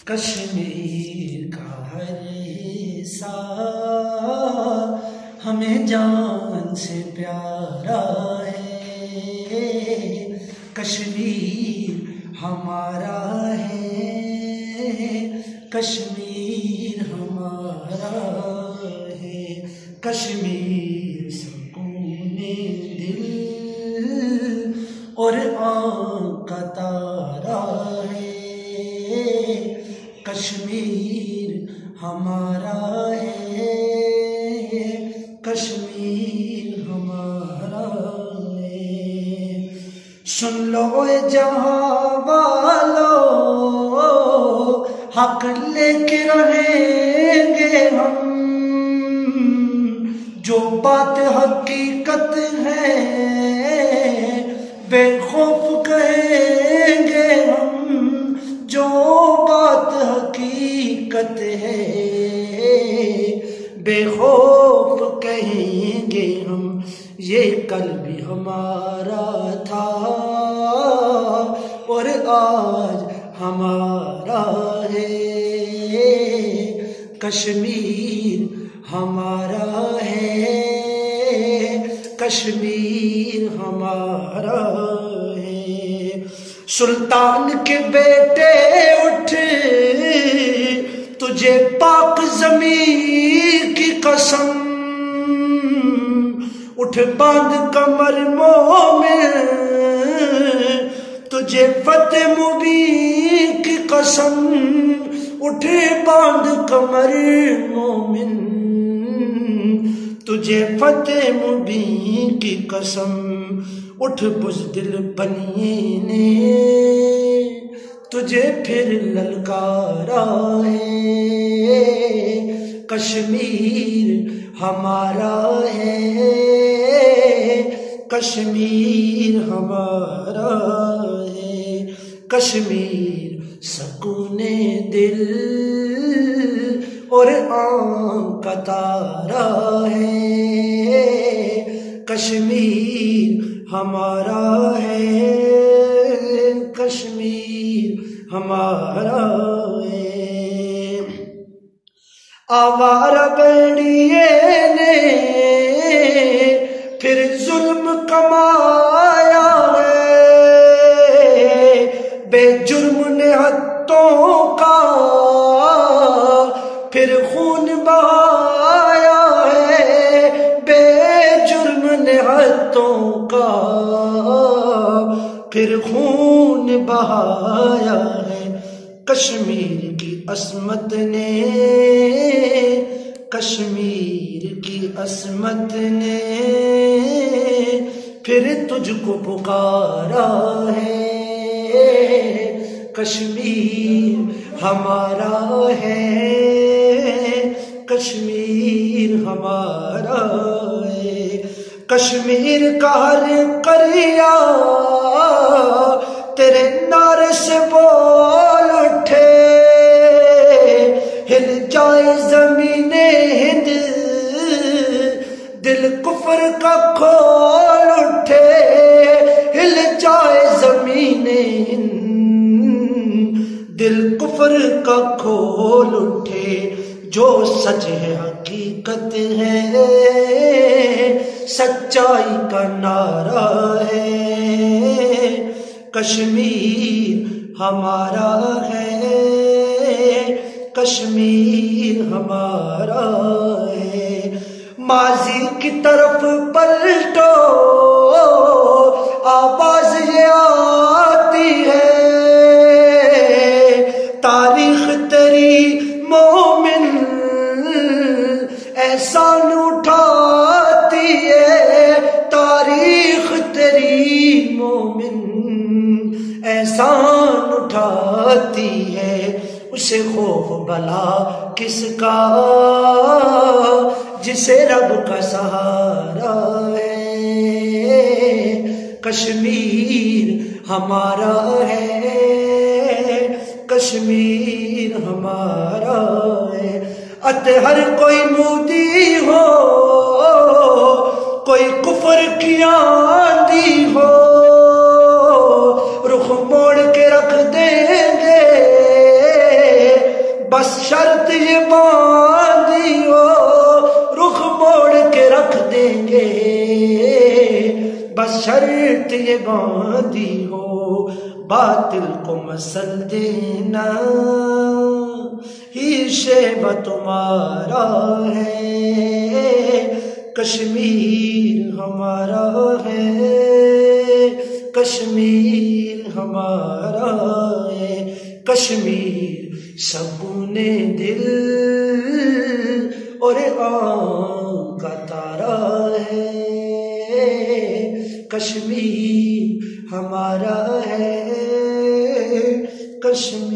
کشمیر کا ہر حصہ ہمیں جان سے پیارا ہے، کشمیر ہمارا ہے، کشمیر ہمارا ہے، کشمیر سکون دل اور آنکھ کا تارا ہے، کشمیر ہمارا ہے، کشمیر ہمارا ہے۔ سن لو اے جہاں والو، حق لے کے رہیں گے ہم، جو بات حقیقت ہے بے خوف کہیں گے ہم، جو بات حقیقت ہے بے خوف کہیں گے ہم۔ یہ کل بھی ہمارا تھا اور آج ہمارا ہے، کشمیر ہمارا ہے، کشمیر ہمارا ہے۔ سلطان کے بیٹے اٹھ، تجھے پاک زمین کی قسم، اٹھ باندھ کمر مومن، تجھے فتح مبین کی قسم، اٹھ باندھ کمر مومن، تجھے فتح مبین کی قسم، اٹھ بزدل بنیے نے تجھے پھر للکارا ہے، کشمیر ہمارا ہے، کشمیر ہمارا ہے، کشمیر سکون دل اور آنکھ کا تارا ہے، کشمیر ہمارا ہے، کشمیر ہمارا ہے۔ آوارہ بیڑیے نے پھر ظلم کمایا ہے، بے جرم نے ہتھوں کا پھر خون بہایا ہے، بے جرم نے ہتھوں کا پھر خون بہایا ہے، کشمیر کی عصمت نے، کشمیر کی عصمت نے پھر تجھ کو پکارا ہے، کشمیر ہمارا ہے، کشمیر ہمارا ہے۔ کشمیر کا ہر قریہ تیرے نعرے سے بول اٹھے، ہل جائے زمین ہند، دل کفر کا کھول اٹھے، ہل جائے زمین ہند، دل کفر کا کھول اٹھے، جو سچ ہے حقیقت ہے، سچائی کا نعرہ ہے، کشمیر ہمارا ہے، کشمیر ہمارا ہے۔ ماضی کی طرف پلٹو، آواز یہ آتی ہے، تاریخ تیری مومن احسان اٹھاتی ہے، تاریخ تیری مومن احسان اٹھاتی ہے، اسے خوف بلا کس کا جسے رب کا سہارا ہے، کشمیر ہمارا ہے، کشمیر ہمارا ہے۔ اطہر کوئی مودی ہو، کوئی کفر کی آندھی ہو، رخ موڑ کے رکھ دیں گے بس شرط یہ باندھی ہو رخ موڑ کے رکھ دیں گے، بس شرط یہ باندھی ہو باطل کو مسل دینا ہی شیوہ تمہارا ہے، کشمیر ہمارا ہے، کشمیر ہمارا ہے، کشمیر سکونے دل اور آنکھ کا تارا ہے، کشمیر ہمارا ہے، کشمیر